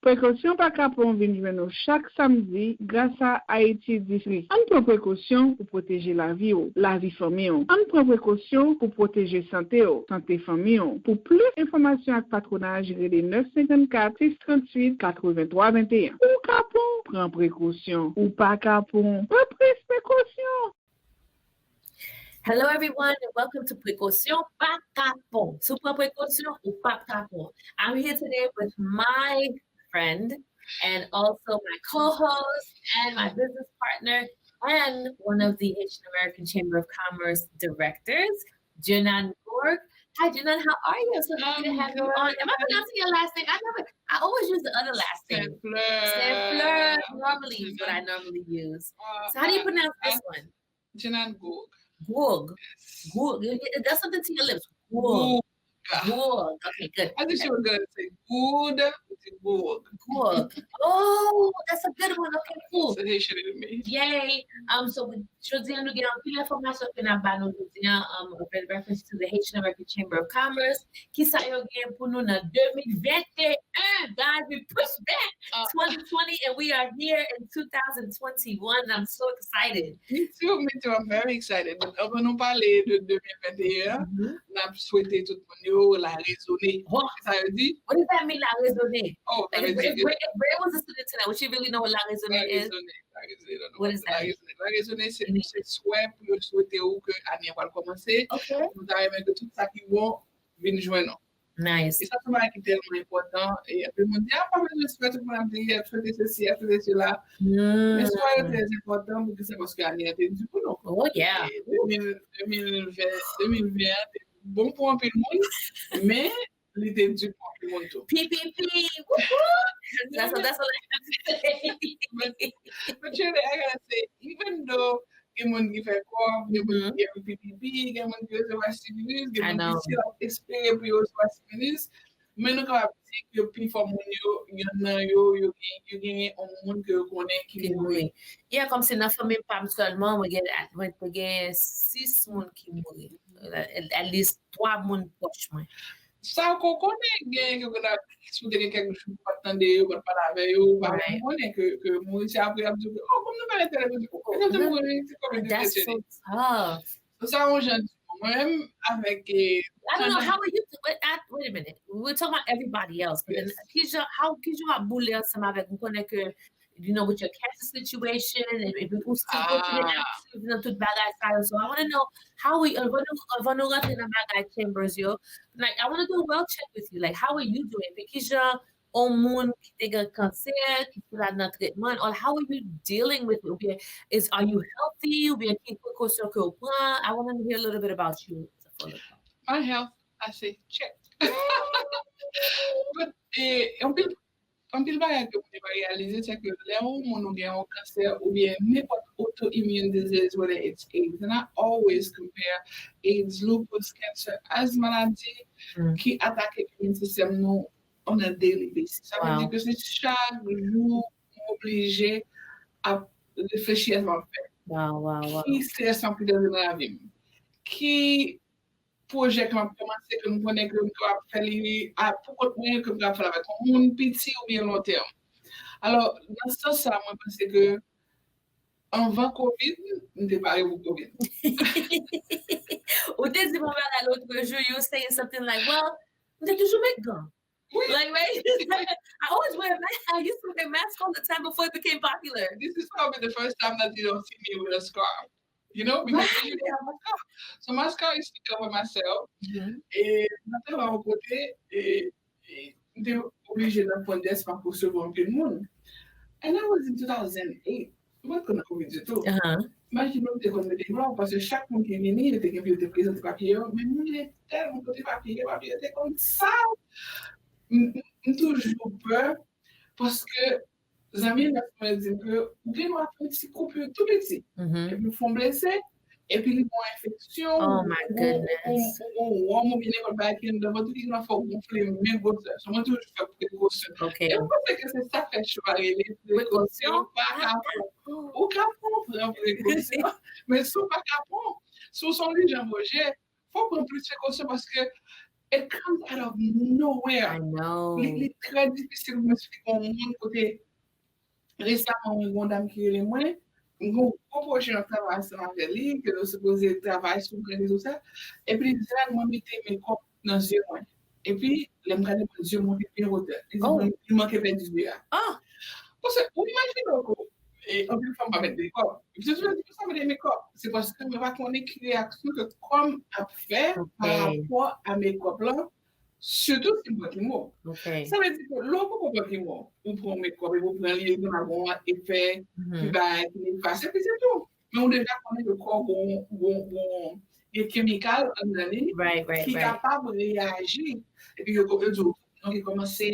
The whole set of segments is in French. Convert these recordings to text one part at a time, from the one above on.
Précaution par Kapon vient joindre chaque samedi grâce à Haïti District. On prend précaution pour protéger la vie famille. On prend précaution pour protéger santé famille. Pour plus d'informations avec patronage, les 954 638 83 21. Ou Kapon, prend précaution. Ou pas Kapon, pas prise précaution. Hello, everyone, and welcome to Prekosyon, pas Kapon. Super Prekosyon ou pas Kapon. I'm here today with my friend and also my co-host and my business partner and one of the Haitian American Chamber of Commerce directors, Djenane Gourgue. Hi, Djenane, how are you? I'm so happy to have you on. Am I pronouncing your last name? I always use the other last name. Fleur. Normally is what I normally use. So how do you pronounce this one? Djenane Gourgue. Gourgue. Gourgue. It does something to your lips. Gourgue. Gourgue. Okay, good. I think she was going to say good. Gourgue. Gourgue. Oh, that's a good one. Okay, cool. So they should have me. Yay. So we should get on pile information que n'a ba nou with reference to the Haitian American Chamber of Commerce. Qui sa yo gen pour nous dans 2021. Guys, we pushed back 2020 and we are here in 2021. I'm so excited. Me too. I'm very excited. Avant nous parler de 2021, n'a souhaité tout le monde la raisonner. Ça veut dire? What does that mean, la raisonner? Oh, that if Bray was listening to that, would she really know what la raisonner is? What is that? La raisonner, c'est souhait pour souhaiter que l'année va commencer. Nous avons que tout ça qui vont venir joindre. Nice. Et ça, c'est tellement important. Et après, on dit, pas besoin de souhaiter pour l'année, faire ceci, faire cela. Mais c'est très important parce que c'est parce que l'année a été du coup, non? Oh, yeah. 2020, bon pour un peu de monde, mais l'idée du pour un peu de monde tout. PPP, that's all I have to say. But Jerry, I gotta say, even though someone give a call, give a PPP, give a stimulus, give a experience stimulus, mais nous capable dire que plus fort mon yo gagner un monde que connaît qui mourir. Yeah, comme c'est dans famille pas seulement, on gagne 6 monde qui mourir. At least 3 monde proche moi. Ça qu'on connaît gagne que là si vous avez quelque chose pas attendre yo pas parler avec yo pas connaît que mourir c'est après comme nous pas intérêt comme mourir c'est comme that's so tough. Ça on j'en même avec I don't know how are you wait a minute. We're talking about everybody else, but then how Kijou a boulé ensemble avec on connaît que you know with your cancer situation and people still working in tout bagage ça. So I want to know how we avant nous rentrer dans bagage chambers yo. Like I want to do a well check with you. Like how are you doing? Because au monde qui te cancer, qui fait la traitement, or how are you dealing with it? Are you healthy? Ou bien qui précaution que vous prenez? I want to hear a little bit about you. My health, I say check. But on peut pas réaliser c'est que là où on a un cancer ou bien n'importe autoimmune disease, whether it's AIDS, and I always compare AIDS, lupus, cancer as maladie qui attaque le système nous on a daily basis. Ça veut dire que c'est chaque jour obligé à réfléchir à ce qu'on fait. Wow. Qui c'est sans plus de la vie? Qui projet que m'a commencé que nous connaissons que nous faire à pourquoi que nous faire avec un petit ou bien long terme. Alors dans ce sens ça moi pense que avant Covid nous n'était pas pour Covid. Au début on va à l'autre jour you saying something like well on est toujours make gum. Like right I always wear a mask. I used to wear a mask all the time before it became popular. This is probably the first time that you don't see me with a scarf. You know, because I usually have my scarf. So my scarf is to cover myself. Et maintenant, à mon côté, j'étais obligée de prendre des scarves pour sauver un peu de monde. And that was in 2008. Moi, je connais COVID du tout. Imagine, je connais des blancs parce que chaque monde qui est venu, il était capable de présenter des papiers. Mais moi, il était tellement côté papier, était comme ça. J'ai toujours peur parce que les amis me disent que vous avez un petit couple tout petit. Et puis ils font blesser. Et puis ils ont infection. Oh my goodness. On vient de back in the body, il faut gonfler mes bottes. Je m'en toujours fait précaution. Et on pense que c'est ça que je vais aller précaution par Kapon. Ou Kapon prend précaution. Mais sous pas Kapon, sous son lit Jean Roger, faut prendre plus de précaution parce que it comes out of nowhere. I know. Les très difficile de m'expliquer au monde côté récemment une dame qui est moi un projet de travail avec lui que nous supposé travailler sur le tout ça et puis là moi mettais mes copes dans les yeux et puis les me regarder mes yeux monter bien hauteur il manquait 28 ans. Ah Parce que vous imaginez et on peut pas mettre des copes. Je dis ça mettre mes copes c'est parce que je vais connaître les réactions que comme a fait par rapport à mes copes là. Surtout si vous mot. Ça veut dire que l'autre pour pas mot, on prend mes corps, vous prenez les dans la effet, puis bah, il passe, et puis c'est tout. Mais on déjà connaît le corps bon, et chimical en année, qui est capable de réagir. Et puis, il commence à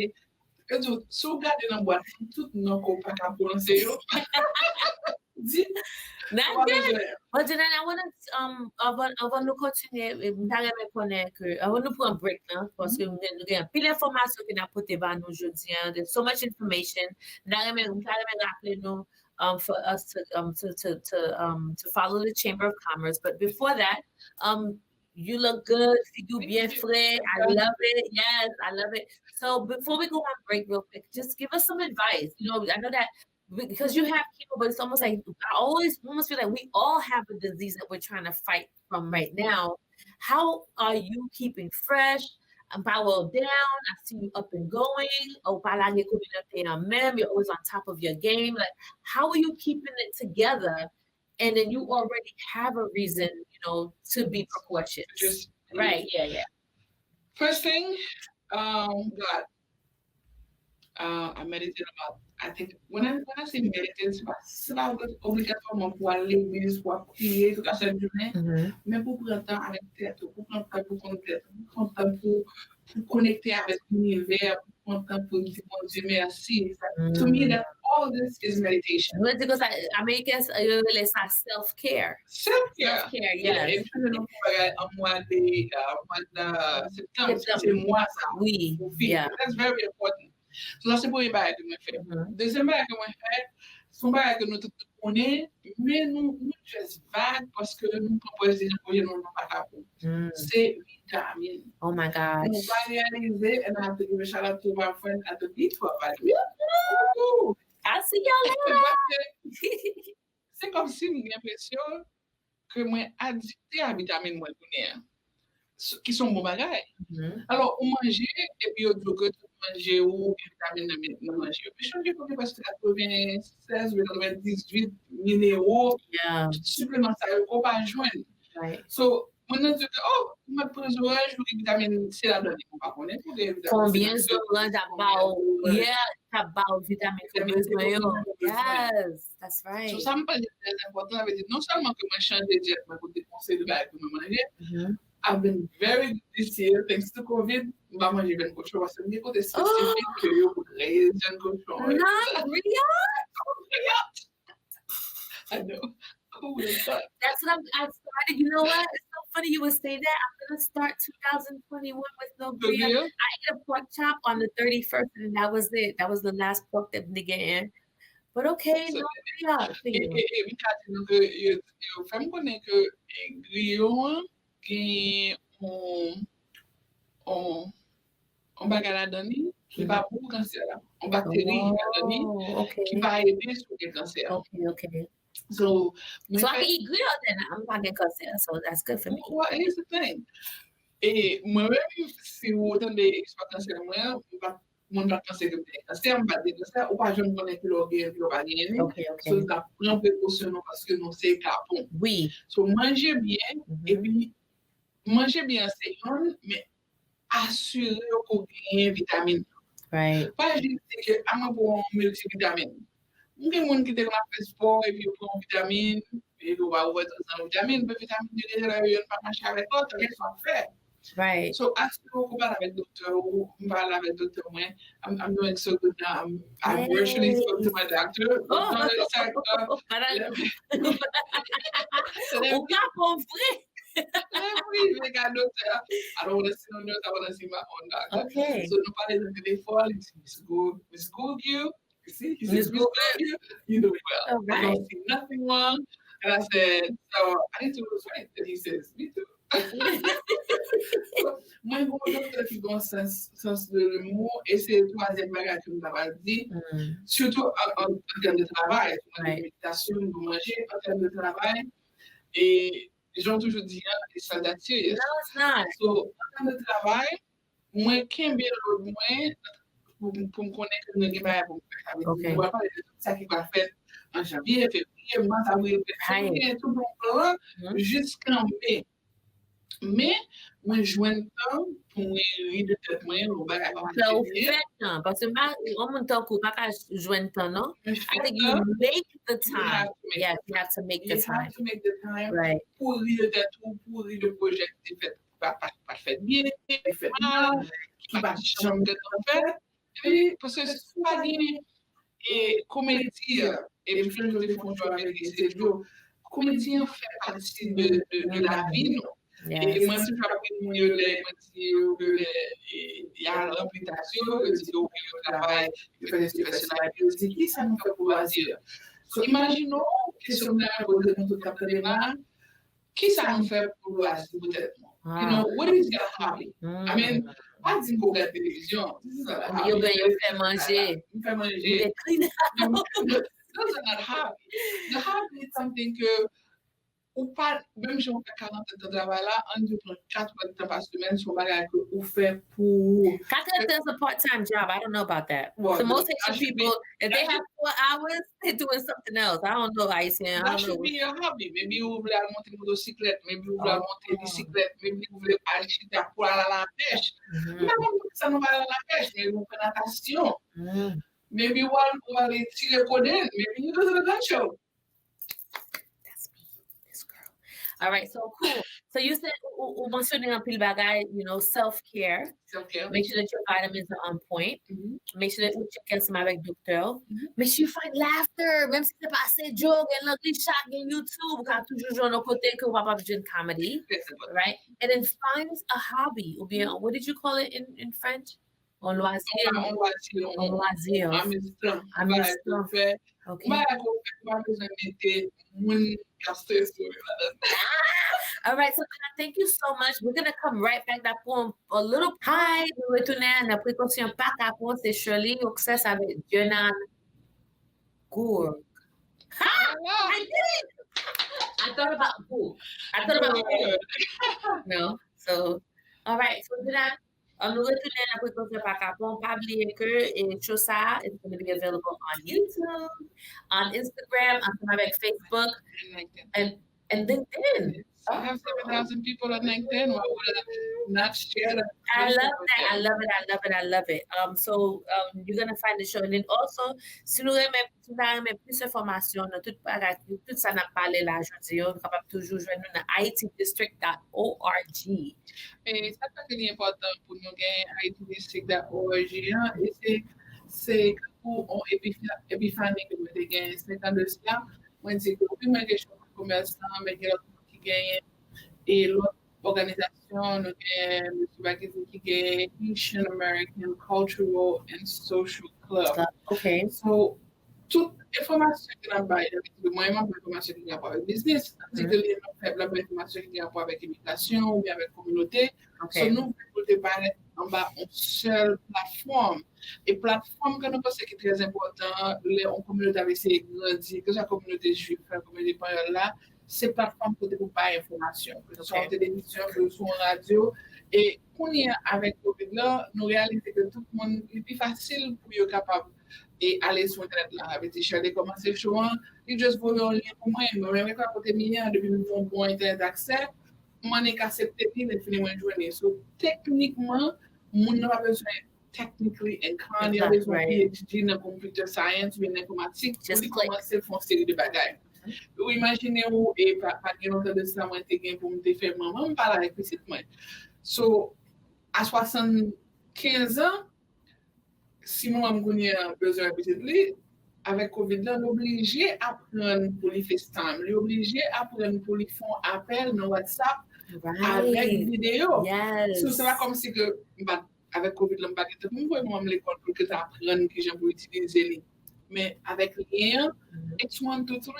sauvegarder dans la boîte, tout non qu'on pas capable de lancer. Dis. Not good. But then I want to continue. I want to put a break now because we have pile information que n'a pote ba nous aujourd'hui. There's so much information. For us to follow the Chamber of Commerce. But before that, you look good. You bien frais. I love it. Yes, I love it. So before we go on break real quick, just give us some advice. You know, I know that because you have chemo, but it's almost like I almost feel like we all have a disease that we're trying to fight from right now. How are you keeping fresh? Power down. I see you up and going. You're always on top of your game. Like, how are you keeping it together? And then you already have a reason, you know, to be precautious. Right. Yeah. First thing, God. I meditate about. I think when I say meditate, c'est pas obligatoirement pour aller à l'église, pour prier toute la journée, mais pour prendre temps avec tête, pour prendre temps pour connaître, pour prendre temps pour connecter avec l'univers, pour prendre temps pour dire bon Dieu merci. To me, that all this is meditation. Because I mean, I guess it's self-care. Self-care, yes. Et puis nous en mois de septembre, c'est moi ça. Oui, yeah. That's very important. So that's the premier bagage que je fais. Deuxième bagage que je fais, c'est un bagage que nous tous connaissons, mais nous juste vague parce que nous proposons des projets non pas capables. C'est vitamine. Oh my gosh. Nous va réaliser, and I have to give a shout out to my friend at the beach for that. I see y'all later. C'est comme si j'ai l'impression que moi addicté à vitamine moi qui sont bons bagages. Alors on mangeait et puis on dit que manger ou vitamine dans manger. Puis changer parce que 96 ou 98 minéraux supplémentaires qu'on pas joindre. So maintenant tu dis on m'a pris orange ou vitamine C là dedans on pas connaître combien d'orange about vitamine yes, that's right. So ça me paraît très important avec dire non seulement que moi changer de diète mais pour des conseils de bagages pour manger. I've been very good this year thanks to COVID. Bah manger bien cochon parce que mes côtés spécifiques que yo raise jeune cochon. Not really? I know. Who would have thought? That's what I started. You know what? It's so funny you would say that. I'm gonna start 2021 with no grill. I ate a pork chop on the 31st, and that was it. That was the last pork that nigga in. But okay, so, no grill. You femme connaît que grill qui on bagage la donner qui va pour cancer là. On bactérie la donner qui va aider sur le cancer. Okay. So I can eat grill then. I'm not getting cancer, so that's good for me. Well, here's the thing. Et moi-même, si vous entendez expérience de moi, mon cancer de cancer, on va dire ça, ou pas je me connais que l'orgueil ou pas gagner. Okay. So ça prend précaution parce que nous c'est Kapon. Oui. So manger bien et puis manger bien c'est un, mais assurer qu'on gagne vitamine. Right. Pas juste que on prend multivitamine. Il y a des gens qui te fait sport et puis ils prennent vitamine et ils va avoir des vitamines, mais vitamine D, ils ne pas marcher avec l'autre, ils sont faits. Right. So after we parle avec docteur, I'm doing so good now. I'm virtually spoke to my doctor. Au Kapon vrai. Every doctor. I don't want to see no nurse. I want to see my own doctor. Okay. So nobody look at the fall. Miss Gourgue, you see, he says, Miss Gourgue, you do well. All right. I don't see nothing wrong. And I said, so I need to lose weight. And he says, me too. Moi, je docteur qui a un sens de l'humour, et c'est le troisième bagage que nous avons dit, surtout en termes de travail, en termes de méditation, de manger, en termes de travail. Et j'ai toujours dit, it's not that serious. No, it's not. So, en termes de travail, moi, qui bien le moins, pour me connaître que nous avons fait, on va parler de tout ça qui va faire en janvier, février, mars, avril, tout bon plan, jusqu'en mai. Mais, moi, je joins le temps pour me rire de tête, moi, on va So, parce que on monte en coup, pas qu'à joindre le temps, non? I think you make the time. Yes, you have to make the time. You have to make the time right. Pour rire de tête, pour rire de projet qui fait pas fait bien, qui fait mal, qui va changer de temps fait. Parce que c'est pas bien. Et comédie, et puis je vais faire avec ces jours, comédie fait partie de la vie, non? Et moi, si je il y a une réputation, je dis, OK, le travail, je fais des personnalités, je dis, qui ça nous fait pour loisir? So, imaginons que si on a posé notre capital, qui ça nous fait pour loisir, peut-être? You know, what is your hobby? I mean, pas dire qu'on regarde la télévision. You fais manger. You fais manger. Those are not hobby. The hobby is something que ou pas, même si on fait 40 heures de travail là, on doit prendre 4 heures de temps par semaine sur bagage que on fait pour. 4 heures is a part-time job. I don't know about that. Well, so most Haitian people, if they have 4 hours, they're doing something else. I don't know, Haitian. That should be your hobby. Maybe you voulez monter motocyclette, maybe you voulez monter bicyclette, maybe you voulez aller pour aller à la pêche. Mais ça nous va à la pêche, mais vous faites natation. Maybe you want to aller tirer coden, maybe you go to the gun show. All right, so cool. So you said, mentioning un pile bagay, you know, self-care. Self-care. Make sure that your vitamins are on point. Make sure that you check ensemble avec docteur. Make sure you find laughter. Même si c'est pas assez joke and l'anglais chaque in YouTube, quand toujours jouer nos côtés que on va pas jouer comedy, right? And then find a hobby. Ou bien, what did you call it in French? En loisir. En loisir. En loisir. Okay. All right, so thank you so much. We're going to come right back that for a little. Hi, nous retournons à Prekosyon pas Kapon, c'est Shirley, access avec Djenane Gourgue. I did it! I thought about Gourgue. No, so, all right, so Djenane, nous retournons à Prekosyon pas Kapon. Pas oublier que chose ça is going to be available on YouTube, on Instagram, on Facebook, and LinkedIn. I have 7,000 people on LinkedIn. Why would I not share that? I love it. So you're gonna find the show, and then also si nous aimons plus d'informations, tout ça n'a pas parlé là aujourd'hui, on est capable toujours joindre nous dans haitidistrict.org. Et ça c'est important pour nous gagner haitidistrict.org. Et c'est pour épiphanie que nous gagnons 52 ans. Moi je dis que plus moi quelque chose commerçant, mais qui gagne et l'autre organisation nous gagne monsieur Bakizi qui gagne Haitian American Cultural and Social Club. Okay. So toute information que nous avons de moi information qui a rapport avec business, particulièrement l'information qui a rapport avec immigration ou bien avec communauté. So nous pouvons déparler en bas une seule plateforme. Et plateforme que nous pensons qui est très important, les communauté avec ces grandir, que ce soit communauté juive, la communauté espagnole là, c'est plateforme pour vous pas information, que ce soit en télévision, que ce soit en radio. Et qu'on y a avec COVID là, nous réalisons que tout le monde est plus facile pour être capable et aller sur internet là avec des chers comment c'est chaud, ils juste voulaient en lien pour moi, mais même quand côté mien depuis nous avons bon internet accès, moi n'est qu'accepter puis finir une journée. So techniquement, mon n'a pas besoin technically and quand il y a besoin PhD dans computer science ou en informatique pour commencer à faire une série de bagages. Vous imaginez-vous, et par exemple de ça, moi, j'ai pour me faire maman, parler avec petite moi. So, à 75 ans, si moi, j'ai besoin de petite avec Covid, on est obligé à apprendre pour les FaceTime, on est obligé à apprendre pour les faire appel dans WhatsApp avec vidéo. Yes. So, c'est pas comme si que, avec Covid, on pas de moi, l'école pour que tu apprennes que j'ai pour utiliser. Mais avec rien, it's 1, 2, 3.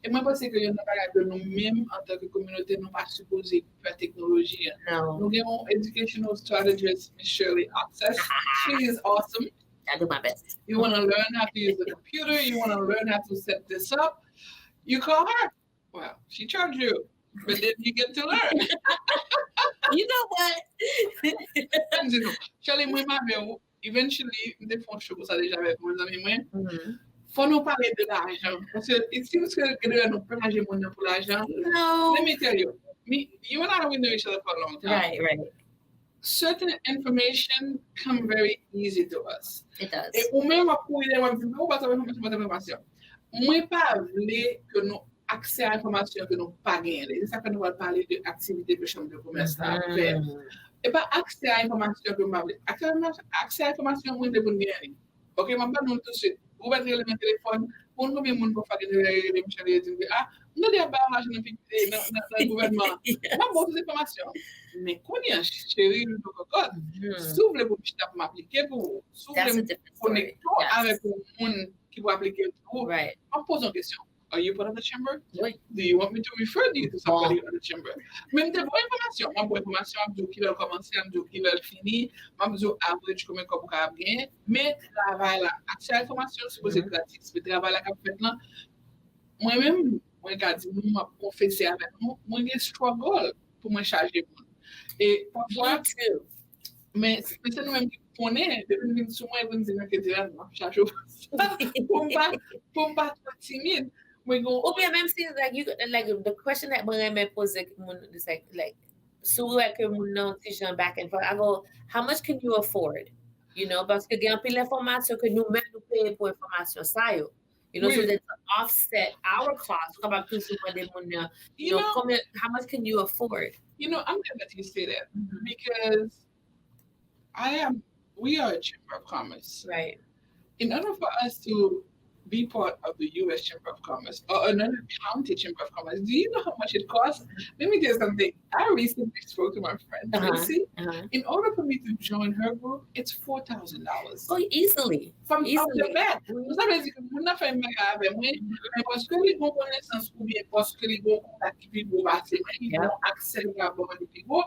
Et moi, je pense que nous-mêmes, en tant que communauté, nous ne sommes pas supposés faire technologie. No. Nous avons educational strategist, Miss Shirley Access. She is awesome. I do my best. You want to learn how to use the computer, you want to learn how to set this up, you call her. Well, she charged you, but then you get to learn. You know what? Shirley, moi, eventually, des fonds chauds, ça déjà avec mes amis, faut nous parler de l'argent. Parce que it seems que nous plager mon pour l'argent. No. Let me tell you, you and I, we know each other for a long time. Right. Certain information come very easy to us. It does. Et ou même à courir, on dit, on va savoir information. Moi, pas voulais que nous accès à l'information que nous pas gagner. C'est ça que nous allons parler de l'activité de chambre de commerce à faire. Et pas accès à l'information que nous avons. Accès à l'information, nous devons gagner. Ok, je ne vais pas nous tout de suite. Vous mettez le téléphone, pour nous, combien de monde pour faire des nous devons avoir l'argent dans le gouvernement. Je vais beaucoup d'informations. Mais quand il y a un chéri, le code, si vous voulez m'appliquer pour vous, si vous voulez me connecter avec le monde qui va appliquer pour vous, je pose une question. Are you part of the chamber? Oui. Do you want me to refer you to somebody in the chamber? Même des bonnes informations. Ma bonne information, je dis qu'il a commencé, je dis qu'il a fini, je dis average combien qu'on a gagné. Mais travail là, accès à l'information, c'est posé gratis. Le travail là qu'on fait là, moi-même, moi quand dit nous m'a confessé avec nous, moi j'ai struggle pour me charger. Et parfois, mais c'est nous-mêmes qui connaissons, depuis que nous sommes que je charge pour pas trop timide. Ou bien même si like the question that me pose is like so like back and forth. I go, how much can you afford? You know, parce que il y a plein d'informations que nous-mêmes nous payons pour information ça yo. You know, so that to offset our costs. You know, how much can you afford? You know, I'm glad that you say that because we are a chamber of commerce. Right. In order for us to be part of the U.S. Chamber of Commerce or another county Chamber of Commerce, do you know how much it costs? Let me tell you something. I recently spoke to my friend Tracy. In order for me to join her group, it's $4,000. Oh, easily. From off the bat. Vous savez, vous n'avez pas fait avec moi, mais parce que les bons connaissances ou bien parce que les bons contacts qui vont passer, ils vont accéder à bon de people,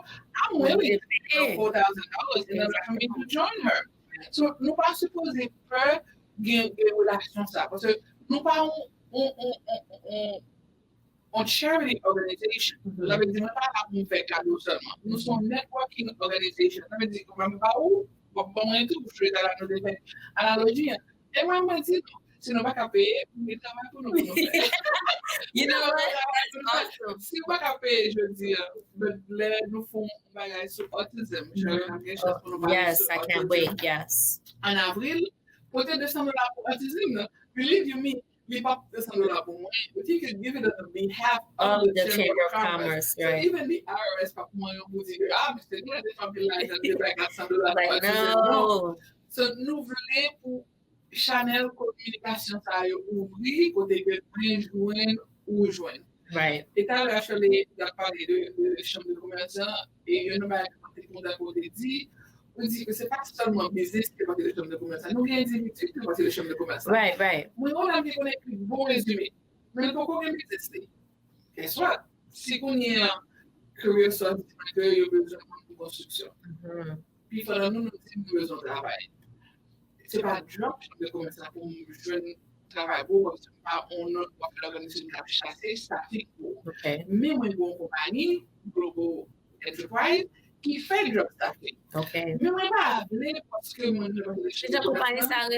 I'm willing to pay $4,000 in order for me to join her. So, nous pas supposés faire des relations ça parce que nous pas on charity organization. Ça veut dire pas pour faire cadeau seulement. Nous sommes networking organization. Ça veut dire qu'on va pas où bon tout je vais dans la note analogie. Et moi me dit si nous pas qu'à payer, mais travail pour nous. You know what? That's awesome. Si nous pas qu'à payer, je veux dire, nous font bagage sur autisme. Yes, I can't wait. Yes. En avril, peut-être $200 pour autisme. Believe you me, les pas $200 pour moi. But you can give it on behalf of the Chamber of Commerce. Right? So even the IRS, pas pour moi, vous dire, mais c'est nous des familles là, ils ont des $100 like, no. So nous voulons pour Chanel communication ça ouvrir côté que joindre. Right. Et t'as actually parlé de chambre de commerce et il y en a dit on dit que c'est pas seulement business qui est parti de chambre de commerce. Nous avons individus qui sont partis de chambre de commerce. Right. Moi, on a vu qu'on a un bon résumé. Mais il faut qu'on ait business. Et soit, si on y a career soit, il y a besoin de construction. Puis, il faudra nous aussi besoin de travail. C'est pas job de commerce pour un jeune travail pour on va faire l'organisation de chasser, ça fait pour. Mais moi, une bonne compagnie, Global Enterprise, qui fait le job staffing. Mais moi, pas appelé parce que moi, je vais c'est une compagnie ça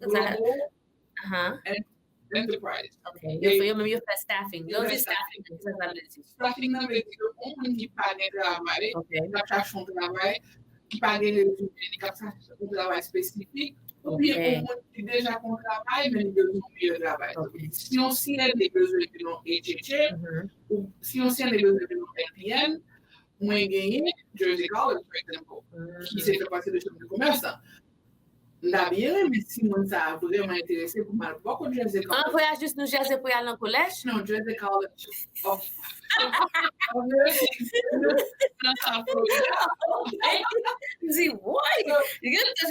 Global Enterprise. You fais staffing. Those are staffing. Staffing, ça veut dire qu'on qui pague le travail, la charge de travail, qui pague le travail spécifique, ou bien on qui déjà qu'on travaille, mais il besoin de travail. Si on signe les besoins de nos HHA, ou si on signe les besoins de nos LPN, moins gagné Jersey College, par exemple, qui s'est fait passer de chambre de commerce. La bien, mais si on s'est vraiment intéressé pour mal beaucoup de Jersey College. On voyage juste nous Jersey pour aller au collège? Non, Jersey College of See what? You get to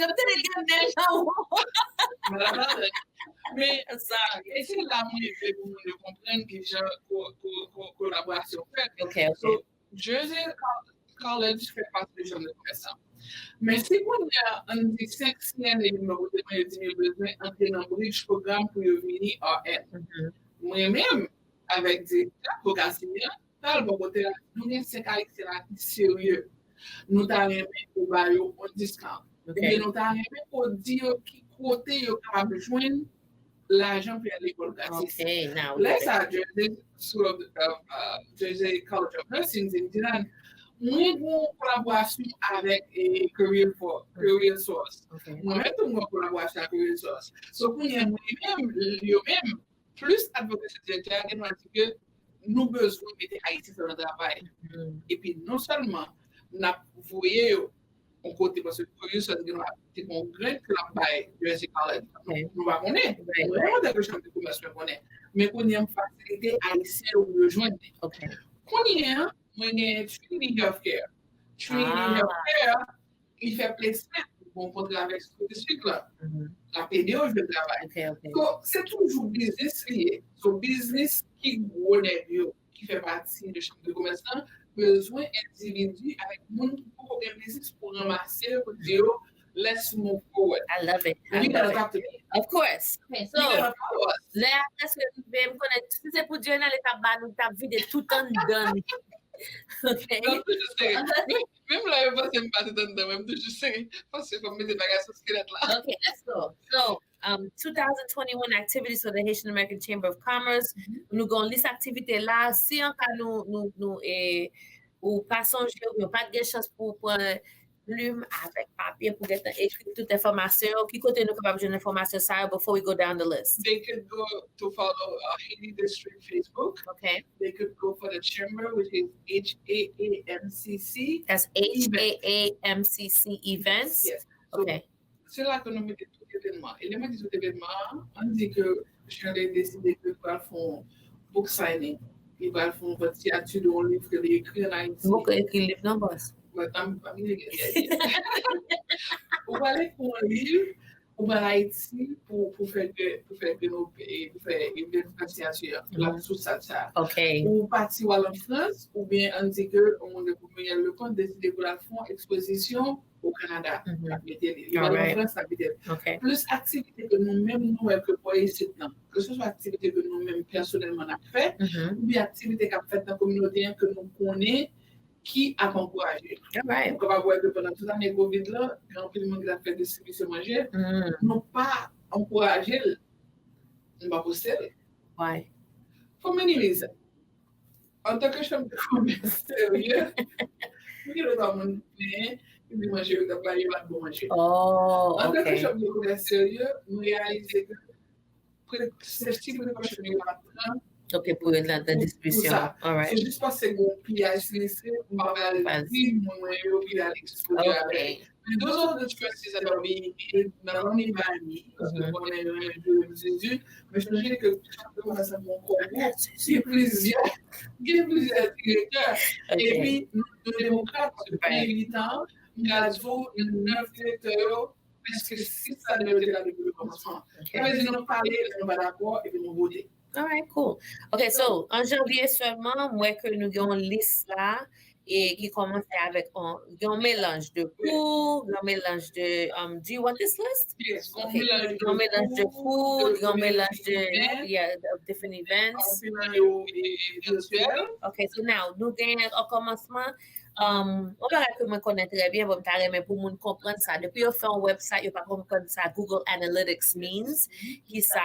Mais I'm sorry. et c'est là où il faut de comprendre que j'ai collaboration faite. Okay. So, Jersey College fait partie des jeunes de commerçants. Mais si on a un des 5 semaines et numéro de besoin d'entrer dans le bridge programme pour venir à N. Moi-même, avec des Prekosyon, dans le côté, nous avons 5 haïtiens sérieux. Nous avons pour bailler un discount. Et nous avons pour dire qui côté est capable de joindre l'argent pour aller à l'école gratis. Okay, now. Là, ça, Jersey College of Nursing, c'est une nous avons une collaboration avec Career Source. Nous avons une collaboration avec Career Source. Donc, nous avons même plus advocacy secrétaire qui nous dit que nous avons besoin de mettre Haïti sur le travail. Et puis, non seulement, nous avons on côté parce que Career Source c'est un grand travail de Jersey College. Nous ne connaissons pas. Nous avons des champs de commerce qu'on connaît. Mais qu'on y a une facilité Haïtienne de rejoindre. Qu'on y a moi, j'ai Trinity Healthcare. Trinity Healthcare, il fait placement pour mon contrat avec ce truc-là. La PDO, je travaille. Donc, c'est toujours business lié. So, business qui gros qui fait partie de chambre de commerçant, besoin d'individus avec monde qui pour un business pour ramasser, pour dire, let's move forward. I love it. You gotta talk to me. Of course. Okay, so, là, est-ce que vous pouvez me connaître? Si c'est pour Djenane, nous avons vidé tout en dedans. Okay. Même là, je ne sais pas si c'est même je sais parce que comme des bagages sur squelette là. Okay, let's go. So, 2021 activities for the Haitian American Chamber of Commerce. Nous avons liste activités là. Si en cas nous ou pas songer ou pas de chance pour plume avec papier pour écrire toute information. Qui côté nous capable de information ça before we go down the list? They could go to follow Haiti District Facebook. Okay. They could go for the chamber, which is HAAMCC. That's HAAMCC events. Yes. Okay. C'est là que nous mettons tout événement. Et les mettons tout événement, on dit que je vais décider que nous allons book signing. Ils vont faire votre signature d'un livre que j'ai écrit en Haïti. Vous écrivez livre non boss. Ou aller pour un livre, ou à Haïti pour faire une signature là sous ça. Okay. Ou partir en France, ou bien on dit que on est pour le compte décider pour la fond exposition au Canada. Okay. Plus activités que nous-mêmes nous que pour ici que ce soit activités que nous-mêmes personnellement avons fait, ou bien activités qu'on fait dans la communauté que nous connaissons qui a encouragé. Right. On va voir que pendant toute l'année Covid là, quand tout le monde a fait distribution manger, n'ont pas encouragé, ne pas poster. Why? For many reasons. En tant que chambre de commerce sérieux, nous ne pas manger, nous manger, nous pas y bon manger. Oh, en tant que okay. chambre de commerce sérieux, nous réalisons que ce type de prochaine Okay, pour la distribution. All right. C'est juste parce que mon pillage sinistré, on va aller mon pillage exposé. Okay. And those are the choices that are being made, not only by me, parce que on est Jésus, mais je me dis que chaque fois ça mon corps, il y a plusieurs directeurs. Et puis, nous démocrates, depuis 8 ans, nous avons 9 directeurs, parce que si ça devait être là depuis le commencement. Mais ils n'ont pas parlé, ils n'ont pas d'accord, et ils ont voté. All right, cool. Okay, so en janvier seulement, moi que nous avons une liste là et qui commence avec un mélange de cours, un mélange de do you want this list? Yes. Okay. Un mélange de food, un mélange de of different events. Okay, so now nous gagnons au commencement. On va que me connaître très bien, mais pour moun comprendre ça. Depuis on fait un website, pas comprendre ça. Google Analytics means qui ça,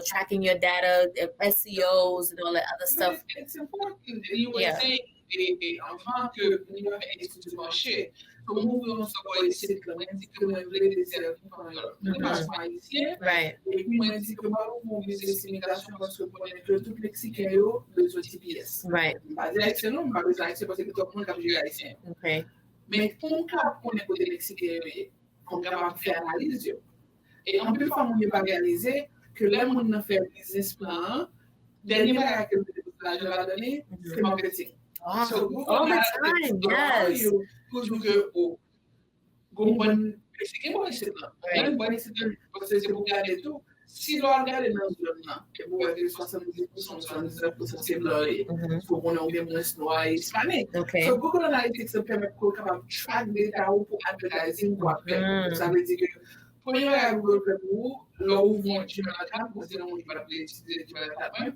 tracking your data, SEOs and all that other stuff. It's important. You were saying, avant que nous avons un étude de marché, comme nous voulons savoir ici, on dit que nous voulons des services pour haïtiens. Right. Et puis on dit que nous avons des estimations parce que pour tout Mexicain, il y a besoin de TPS. Right. Pas haïtien, non, pas besoin haïtien parce que tout le monde a besoin haïtien. Okay. Mais pour nous connaître côté Mexicain, on est capable de faire analyse. Et en plus, on n'est pas réalisé que là, on a fait un business plan. Dernier bagage que je vais donner, c'est marketing. So all the time, yes. Pour que c'est qui bon ici là. Même bon ici parce que c'est pour garder tout. Si l'on regarde dans ce zone-là, et vous voyez 70%, 79% c'est blanc, il faut qu'on ait bien moins noir et hispanique. So Google Analytics se permet de capable track data pour advertising quoi faire. Ça veut dire que pour y aller à Google pour vous, là où vous avez la carte, parce que on va utiliser la carte.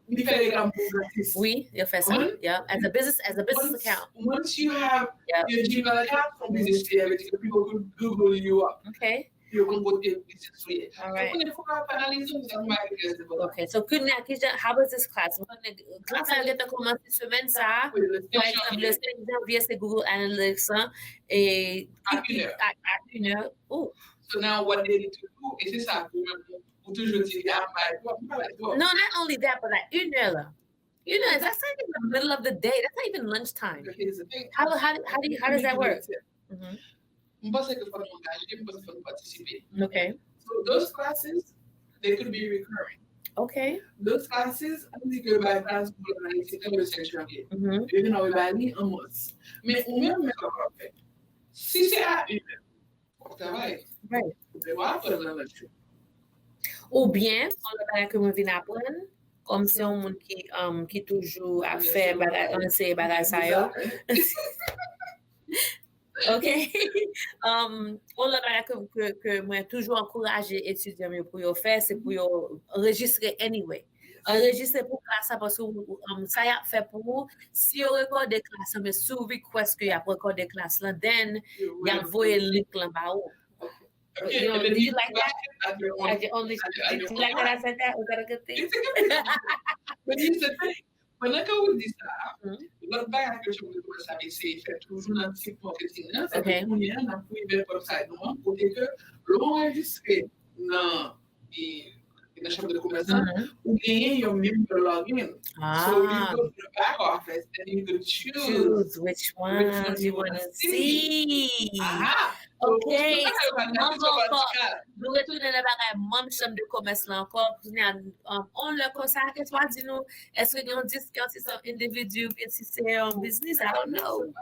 Il fait les gammes gratis. Oui, il fait ça. Yeah, as a business account. Once you have your Gmail account from business, people will Google you up. Okay. You can go to business. All right. So, okay, so how was this class? Class a get commencé semaine ça. Par exemple, le 5 janvier c'est Google Analytics et à 1h. Oh. So now what they need to do is ça pour toujours dire no, not only that, but like 1h là. You know, that's not even the middle of the day. That's not even lunchtime. How does that work? Okay. So those classes, they could be recurring. Okay. Those classes, I think you buy class pour l'analytique de section. You can always buy un mois. Mais au même fait. Si c'est à 1h, on travaille. Right. Tu vas faire la lecture. Ou bien, on le bagage que moi viens apprendre, comme c'est un monde qui toujours a fait bagage, on sait bagage ça yo. OK. On le bagage que moi toujours encourager étudiants pour yo faire, c'est pour yo enregistrer anyway. Enregistrer pour classe parce que ça y a fait pour vous. Si on record des classes, mais sous request que y a record des classes là, then y a envoyé le link là bas. Okay, you know, did you like that? Did you like that I said that? Was that a good thing? It's a good thing. But here's the thing. Pendant que vous dites ça, l'autre bagage que je voulais savoir, c'est faire toujours un petit marketing. C'est que nous, on a pris le website, nous, pour dire que l'enregistrer dans la chambre de commerce, ou gagner your member login. So you go to the back office and you can choose which ones you want to see. Okay, nous retournons dans la même chambre de commerce là encore. On le consacre, toi, dis-nous, est-ce qu'il y a un discount si c'est un individu et si c'est un business? I don't know.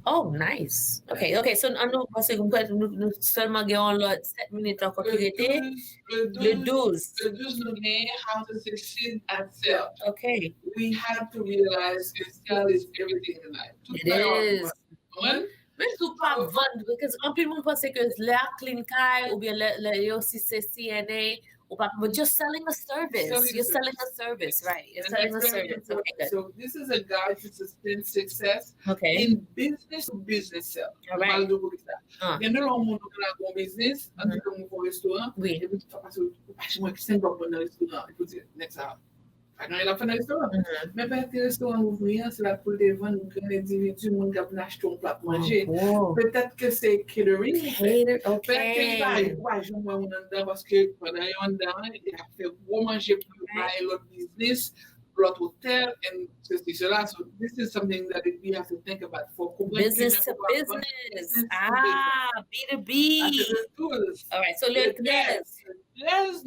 Oh, nice. Okay, so nous pensons que nous seulement gagnons 7 minutes encore qui était. Le 12. Le 12 nous gagne how to succeed at sales. Okay. We have to realize that sales is everything in life. It is. Mais tout pas vendre, parce que tout le monde pense que l'air clean car ou bien le aussi c'est CNA ou pas, but you're selling a service. You're selling a service, right? You're selling a service. Okay, good. So this is a guide to sustain success in business to business sales. All right. Il y a un monde qui a un business, un nouveau restaurant. Oui. Et puis tu vas passer au restaurant, il faut dire next hour. Non, il a fait un restaurant. Mais pas un restaurant ouvrier, c'est la pour les vendre un individu, mon gars, acheter un plat pour manger. Peut-être que c'est catering. Peut-être que je vois un dedans parce que pendant un dedans, il a fait gros manger pour l'autre business, l'autre hôtel, et ceci, cela. So this is something that we have to think about for business to business. B2B. All right, so let's nous avons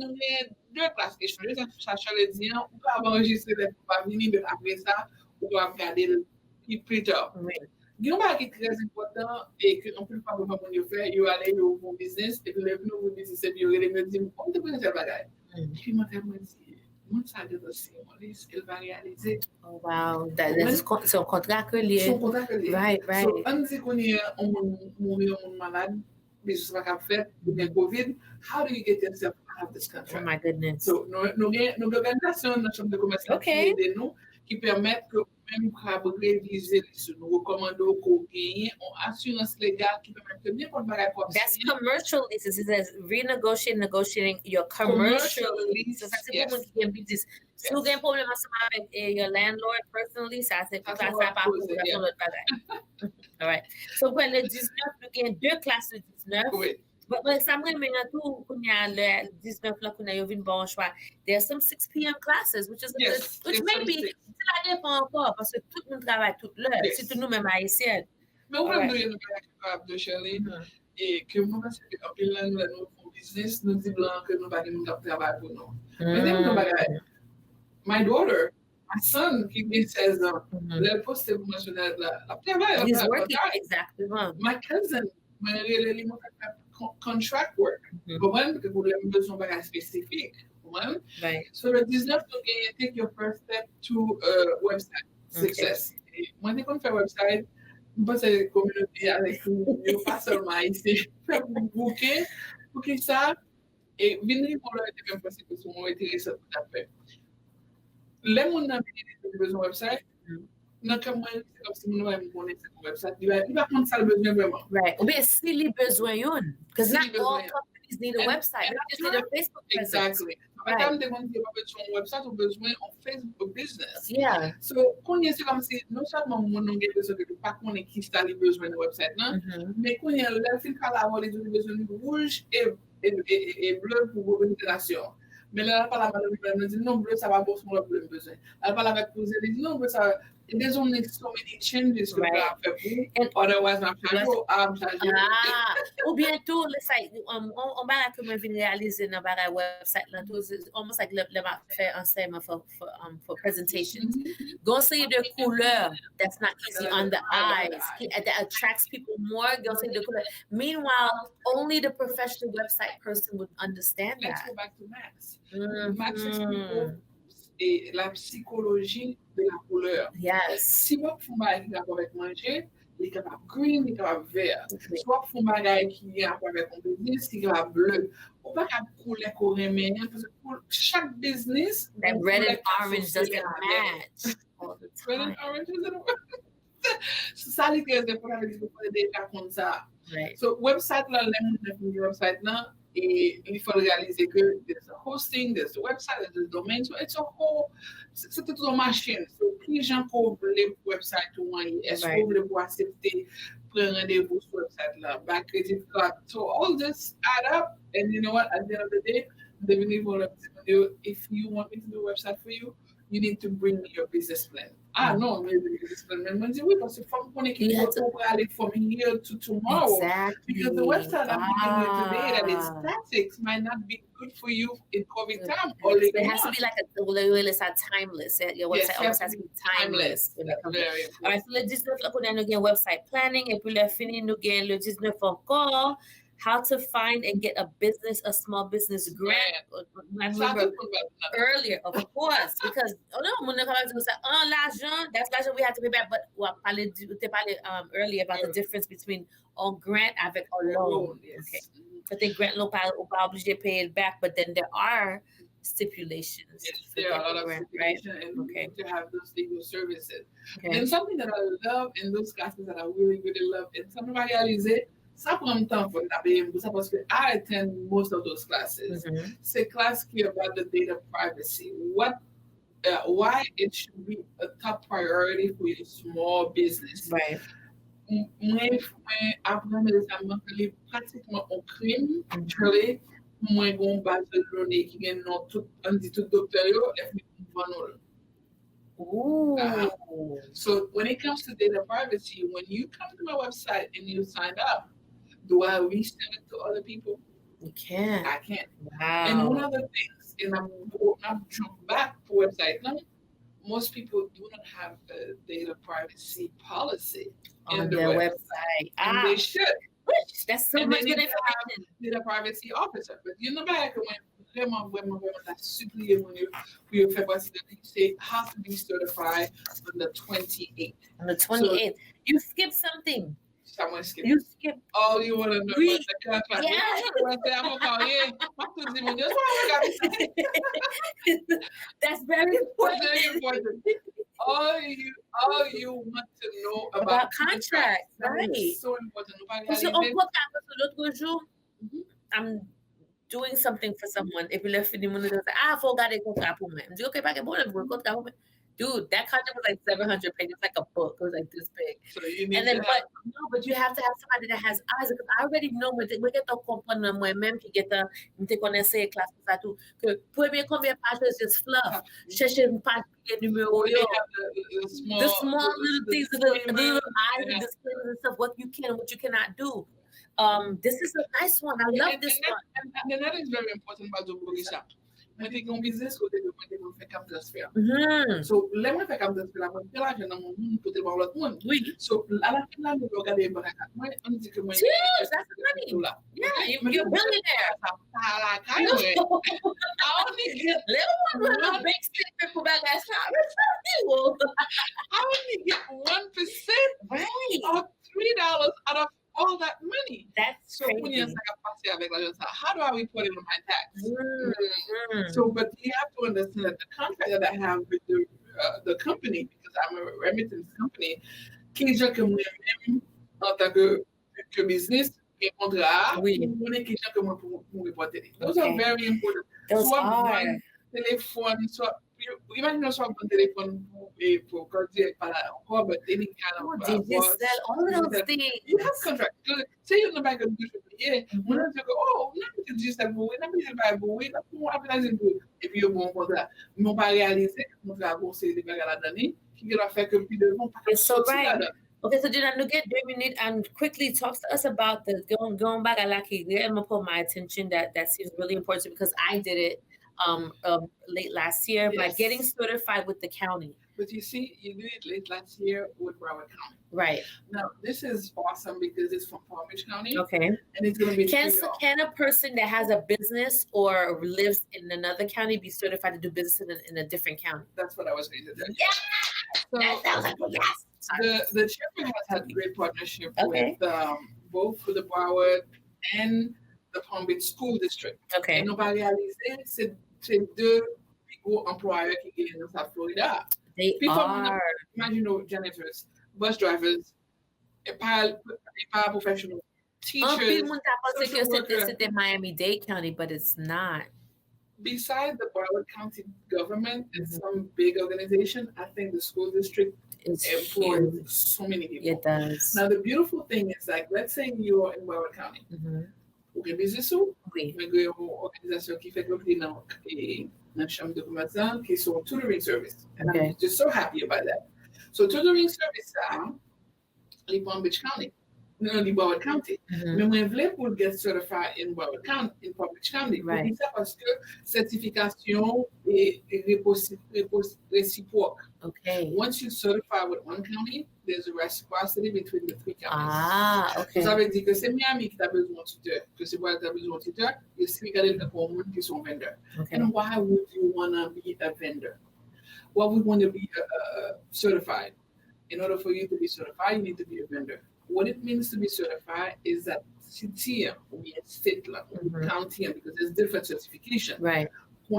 deux classes qui changent. Ça change le dire, on peut enregistrer, on va venir après ça, on va regarder plus tard. Il y a un truc qui est très important et que on peut pas vraiment faire, il y a aller au bon business et puis le nouveau business et puis il me dit on te prend ce bagage. Et puis moi je me dis moi ça de aussi elle va réaliser. Oh wow, c'est un contrat que lié. Right. So on dit qu'on est on malade, mais ce sera pas fait de Covid. How do you get yourself out of this country? Oh my goodness. So nos organisations dans chambre de commerce qui nous qui permettent que même pour réviser nous recommandons qu'on gagne en assurance légale qui permet de bien prendre bagage pour. That's commercial leases. It says negotiating your commercial leases. Ça c'est pour mon business. Si vous avez un problème avec your landlord personally, ça c'est pas ça pas pour l'autre bagage. All right. So pour le 19, nous avons deux classes de 19. Oui. But ça me met tout qu'on y a le 19 là qu'on a eu une bon choix. There's some 6 p.m. classes, which may be ça dépend encore parce que tout le monde travaille toute l'heure, surtout nous même haïtiens. Mais on va nous dire de Shirley et que moi parce que en plein nous business nous dit blanc que nous pas de travail pour nous. Mais my daughter My son, he says, le poste promotionnel, la travail. He's working, exactly. My cousin, when really contract work, but when because we have besoin d'un spécifique, right? So le 19, you take your first step to website success. When you come to website, vous c'est communauté avec vous, pas seulement ici, booker ça et venir pour le même parce que sont intéressés tout à fait. Les gens qui ont besoin de website, non comme moi, c'est comme si nous avons connaissé le website, il va prendre ça le besoin vraiment. Right. Ou bien si les besoins because not all companies need a website. They just need a Facebook presence. Exactly. Right. Madame de monde qui a besoin d'un website ou besoin en Facebook business. Yeah. So quand c'est comme si non seulement mon nom est besoin de pas qu'on est qui ça les besoin de website non, mais quand il y a le fil par là les besoin de rouge et bleu pour vos relations. Mais là, pas la madame dit non, bleu, ça va pour son bleu besoin. Elle parle avec vous, elle dit non, bleu, ça. There's only so many changes to and otherwise, I'm ou bientôt, on va comme venir réaliser dans la website là, almost like le fait enseignement for presentations. Go see the couleur that's not easy on the eyes, that attracts people more. Go see the couleur. Meanwhile, only the professional website person would understand that. Let's go back to Max. Max explique et la psychologie de la couleur. Yes. Si vous faites un bagage avec manger, il est capable green, il est capable vert. Soit vous faites un bagage qui est avec un business, il est capable bleu. On pas capable couleur coréenne parce que pour chaque business, that red and orange doesn't match all the time. Red and orange doesn't match. Ça les très important avec des cas comme ça. Right. So website là, les website là. Et il faut réaliser que there's a hosting, there's the website, there's the domain, so it's a whole, c'est toute une machine. So, plus les gens peuvent le website ou est-ce que vous voulez accepter prendre rendez-vous sur le website là, back credit card. So all this add up, and you know what? At the end of the day, if you want me to do a website for you, you need to bring me your business plan. No, maybe business plan. Because if I'm going to from here to tomorrow, because the website I'm giving you today that is static might not be good for you in COVID time. It has to be like timeless. Your website always has to be timeless. All right, so le 19 là, on a un website planning, et puis le fini, nous gagnons le 19 encore. How to find and get a small business grant. I remember earlier, of course, because l'argent, that's l'argent we have to pay back. But tu parlais earlier about the difference between a grant avec a loan. Okay, I think grant loan pas obligé de pay it back, but then there are stipulations. Yes, there are a lot of stipulations, right? And to have those legal services. Okay. And something that I love in those classes that I really, really love, and something I realize ça prend du temps pour ça parce que I attend most of those classes. C'est class qui about the data privacy. Why it should be a top priority for your small business. Right. Moi, après récemment, c'est pratiquement un crime. Moi, j'ai base de données qui gagne tout docteur So when it comes to data privacy, when you come to my website and you sign up, do I resend it to other people? You can't. I can't. Wow. And one of the things, and I'm jump back to website now, most people do not have a data privacy policy on their website. And they should. That's so much good information. Data privacy officer. But you know back when that's super when you say have to be certified on the 28th. On the 28th. So, you skipped something. Someone skipped. You skipped. Oh, you want to know about the contract? Yeah. That's very important. Very important. All you want to know about contracts, right? It's so important. I'm doing something for someone. If you left the money, I forgot it. Okay, dude, that contract was like 700 pages, like a book. It was like this big. So you need but you have to have somebody that has eyes, because I already know we get to comprendre moi-même qui get te connaissais les classes ça tout que premier combien de pages is just fluff. Chercher une page numéro the small little things, the little eyes and displays and stuff, what you can and what you cannot do. This is a nice one. I love this one. And that is very important about the Burisa. moi j'ai un business côté de moi j'ai fait comme transfert. Mhm. So les moi fait comme transfert là, moi fais l'argent dans mon monde côté voir l'autre monde. Oui. So à la fin là, nous regarder banque account. Moi on dit que moi Cheers, that's money. Yeah, you're a billionaire. I only get Little big stick for back ass I only get 1% Right. or $3 out of all that money. That's So when you're crazy. how do I report it on my tax? Mhm. So, but you have to understand that the contract that I have with the company, because I'm a remittance company, qui est que moi-même, en tant que business, et contrat, Oui. on est qui que moi pour reporter. Those Okay. are very important. Those Soit are. bon téléphone, soit, imagine soit bon téléphone pour conduire par là encore, but any kind of Did you sell all of those things? You have contract. Say you're in the back of the yeah, when I go, oh, not to just have boy, not to buy boy, not to advertising boy. If you're bon pour ça, mais on va réaliser, on va bosser des bagages à l'année, qui va faire que plus de monde. It's so right. Okay, so Djenane, look at 2 minutes and quickly talk to us about the going back. I like it. I'm gonna put my attention that seems really important because I did it late last year by getting certified with the county. But you see, you did it late last year with Broward County. Right. Now this is awesome because it's from Palm Beach County. Okay. And it's gonna be can a person that has a business or lives in another county be certified to do business in a different county? That's what I was going to say. Yeah. So that sounds like a yes. The chairman has had great partnership with both the Broward and the Palm Beach School District. Okay. Et nous va réaliser ces deux gros employeurs qui viennent de South Florida. They are. Imagine janitors, bus drivers, paraprofessionals, teachers. It's Miami-Dade County, but it's not. Besides the Broward County government and some big organization, I think the school district employs so many people. It does. Now, the beautiful thing is, like, let's say you're in Broward County. Vous avez business ou? Oui. Vous avez une organisation qui fait copier dans la chambre de commerce qui sont tutoring service. And I'm just so happy about that. So, tutoring service, in Palm Beach County. No, in Broward County. Mais moi, je voulais pour get certified in Broward County, in Palm Beach County. Right. C'est parce que certification est réciproque. Okay. Once you certify with one county, there's a reciprocity between the 3 counties. Ah, okay. Ça veut dire que c'est Miami qui a besoin de tuteur, que c'est Broward qui a besoin de tuteur, et c'est regarder le monde qui sont vendeurs. Okay. And why would you want to be a vendor? Why would you want to be certified? In order for you to be certified, you need to be a vendor. What it means to be certified is that city or state level, county, because there's different certification. Right. They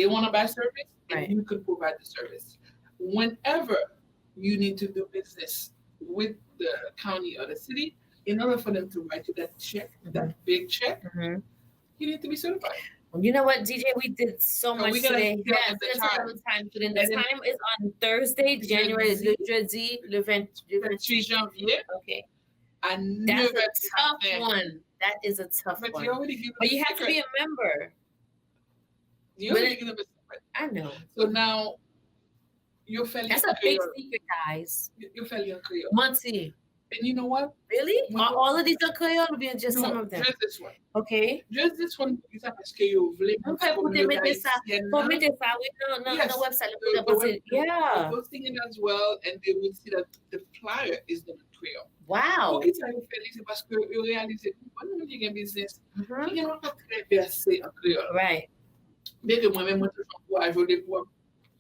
want to buy service, and you could provide the service. Whenever you need to do business with the county or the city, in order for them to write you that check, that big check, you need to be certified. You know what, DJ? We did so much today. Yes, there's another time. The time is on Thursday, January le jeudi, le 28 janvier. Okay. That's a tough one. That is a tough one. But you have to be a member. You already give them a secret. I know. So now, you're fairly That's a big secret, guys. You're fairly Creole. Monty. And you know what? Really? Are all of these are Creole or just some of them? Just this one. Okay. Just this one is parce que you voulez. Okay, pour mettre ça. Pour mettre ça, oui, no website. Yeah. Posting it as well, and they will see that the flyer is the Creole. Wow. Okay, ça vous fait parce que vous réalisez quand vous avez un business, il y a pas très versé en Creole. Right. Bien que moi-même, moi, je vais pouvoir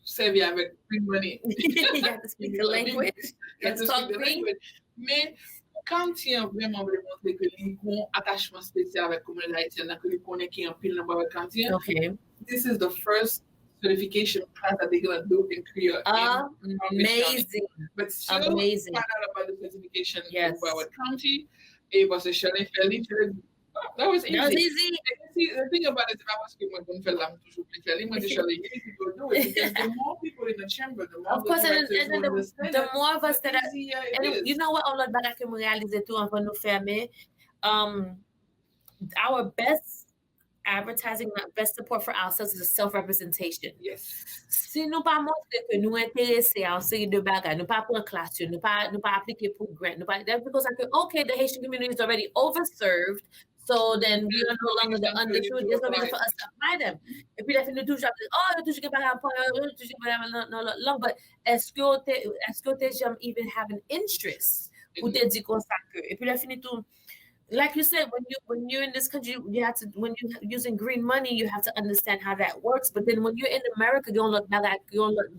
servir avec free money. You have to speak the language. Let's talk free. Mais quand il y a vraiment montrer que les ont attachement spécial avec la communauté haïtienne, que les connaissent qui en pile dans le canton. Okay. This is the first certification class that they're gonna do in Korea. Amazing. But still, amazing. Find out about the certification in Broward County. It was a Shelley Fairly. That was easy. That was easy. See, the thing about it, if I was going to do it, because the more people in the chamber, the more of course, and the more of us that are, and you know what, on the back, I can realize it too, our best advertising, best support for ourselves is self-representation. Yes. Si nous pas montrer que nous intéressés à une série de bagages, nous pas prendre classe, nous pas appliquer pour grant, nous pas, that's because okay, the Haitian community is already overserved, So then we are no longer the understood. There's no reason for us to apply them. Et puis, la fin de tout, toujours pas rapport, toujours pas long. But est-ce que t'es even have an interest pour te dire comme ça que? Et puis, la fin de tout, like you said, when you're in this country, you have to, when you're using green money, you have to understand how that works. But then when you're in America, you don't look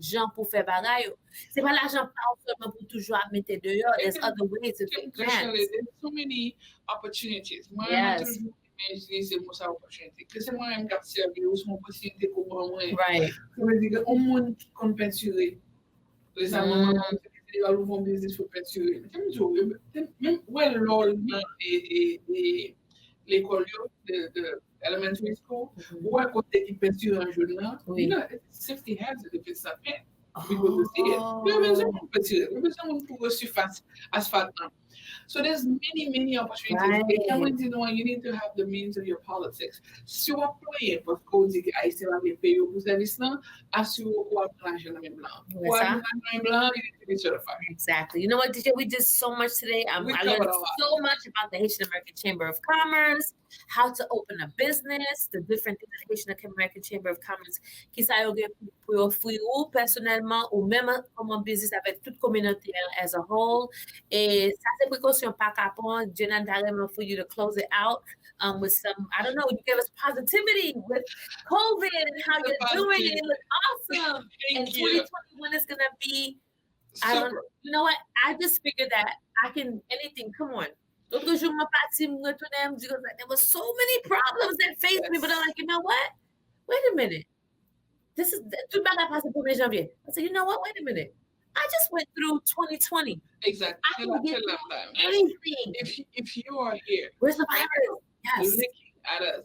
gens pour faire bagay. C'est pas l'argent seulement pour toujours mettre dehors. There's other ways to get grants. There's so many opportunities. Yes. C'est mon opportunité. Que c'est moi-même qui a servi ou son opportunité pour moi. Right. Ça veut dire qu'on monde qui compte peinturer. Récemment, il va ouvrir un business pour peinturer. Même l'ol et l'école de elementary school, ou à côté qui peinture un jeune là, you know, safety hazard if it's not paint. People to see it. Il y a besoin de peinturer. Il y a besoin de pouvoir surface asphalte. So there's many opportunities. Right. And when you know, you need to have the means of your politics. Si vous appuyez pour cause que Haïtien va payer pour service là, assurez-vous qu'on a l'argent dans le blanc. Pour avoir l'argent blanc, you need to be certified. Exactly. You know what, DJ? We did so much today. I learned so much about the Haitian American Chamber of Commerce, how to open a business, the different things that the Haitian American Chamber of Commerce qui ça y a pour offrir ou personnellement ou même comme un business avec toute communauté as a whole. Et ça c'est précaution par Kapon. Djenane, for you to close it out with some, I don't know, you give us positivity with COVID and how you're doing it. It looks awesome. And 2021 is gonna be, you know what? I just figured that I can anything. Come on. There was so many problems that faced me, but I'm like, you know what? Wait a minute. This is too bad I passed the I said, you know what? Wait a minute. I just went through 2020. Exactly. I can get through anything. If you are here, where's the virus? Yes. Looking at us,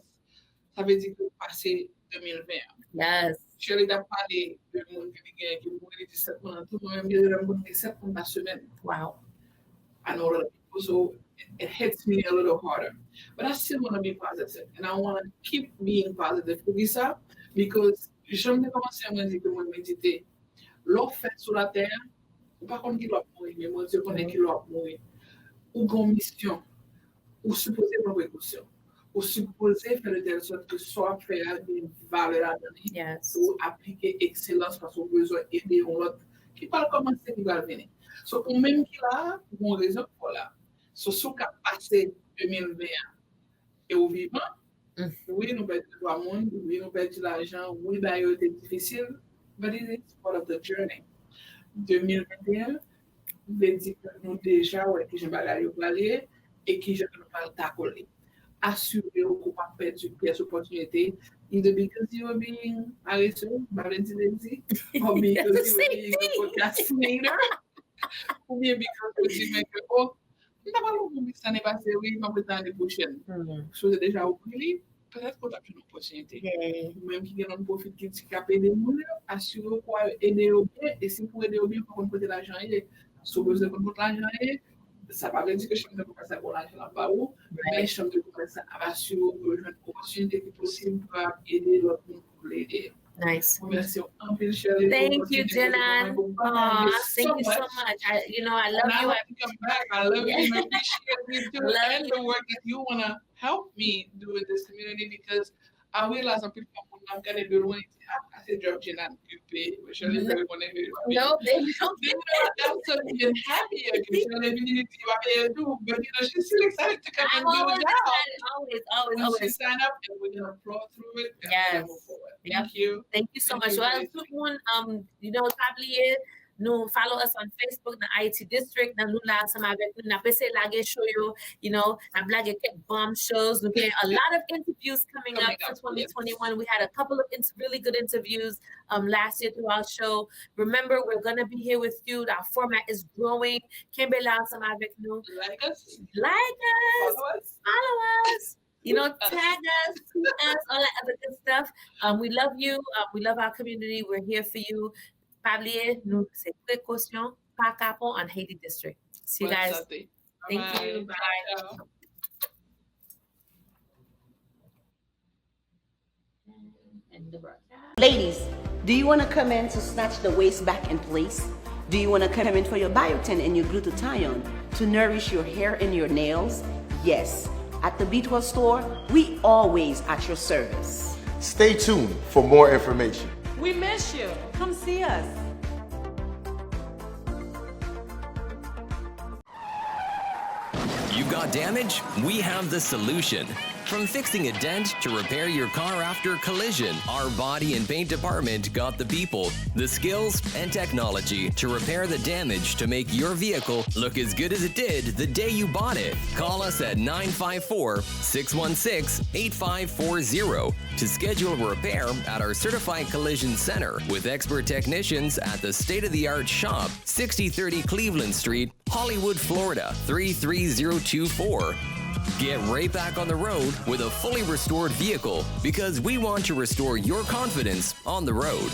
ça veut dire que passé 2020. Yes. Je l'ai parlé de mon qui mourit 17 mois, tout le monde 17 mois par semaine. Wow. I know a lot of people, so it hits me a little harder. But I still want to be positive, and I want to keep being positive for ça, because j'aime commencer à me dire que moi méditer. L'eau fait sur la terre, ou pas qu'on qui doit mourir, mais moi je connais qui doit mourir. Ou une mission, ou supposer une précaution, ou supposer faire de telle sorte que soit faire des valeurs à donner, yes. ou appliquer excellence parce qu'on a besoin d'aider l'autre qui parle comment c'est qui va venir. So, ou même qui là, pour une raison pour là. So, ce qui a passé 2020 et au vivant, oui, nous perdons le monde, oui, nous perdons l'argent, oui, d'ailleurs, c'est difficile, but it is part of the journey. 2021, veut dire que nous déjà, ouais, qui je vais aller et qui je ne vais pas t'accoler. Assurez-vous qu'on ne va pas perdre des opportunités, either because you are being arrested, Valentine, or because you are being a procrastinator, ou bien because you make it, oh, nous n'avons pas le temps de passer, oui, mais peut-être l'année prochaine. Chose déjà oubliée, peut-être qu'on a une opportunité. Même qui gagne un profit qui capte des gens, assurez-vous qu'on va aider au bien, et si vous aider au bien, il faut qu'on peut l'argent, si vous avez besoin de l'argent, ça ne veut pas dire que je ne peux pas faire pour l'argent là-bas, mais je ne peux pas faire assurer une opportunité qui est possible pour aider l'autre monde pour l'aider. Nice. Merci. Thank you, Djenane. Oh, thank you so much. I love you. I come back. I love you and appreciate you too, and the work that you want to help me do in this community, because I realize some people I'm going to do it. I said, drop Djenane. No, they don't. I'm so even happier but she's still excited to come and do it now. Always. She sign up and we're going to flow through it. Yes. Thank you. Thank you so much. Well, everyone, probably nous follow us on Facebook, the IT District. Now, nous là, sama avec nous, n'a pas la show you, na blague bomb shows. Nous a lot of interviews coming up for 2021. We had a couple of really good interviews last year through our show. Remember, we're gonna be here with you. Our format is growing. Kimbe là, sama avec nous. Like us. Follow us. Tag us, tweet us, all that other good stuff. We love you. We love our community. We're here for you. Parlier, nous, c'est Prekosyon, par Kapon on Haiti District. See you guys. Thank you. Bye. Ladies, do you want to come in to snatch the waist back in place? Do you want to come in for your biotin and your glutathione to nourish your hair and your nails? Yes. At the Beatwell store, we always at your service. Stay tuned for more information. We miss you. Come see us. You got damage? We have the solution. From fixing a dent to repair your car after collision, our body and paint department got the people, the skills, and technology to repair the damage to make your vehicle look as good as it did the day you bought it. Call us at 954-616-8540 to schedule a repair at our certified collision center with expert technicians at the state-of-the-art shop, 6030 Cleveland Street, Hollywood, Florida 33024. Get right back on the road with a fully restored vehicle because we want to restore your confidence on the road.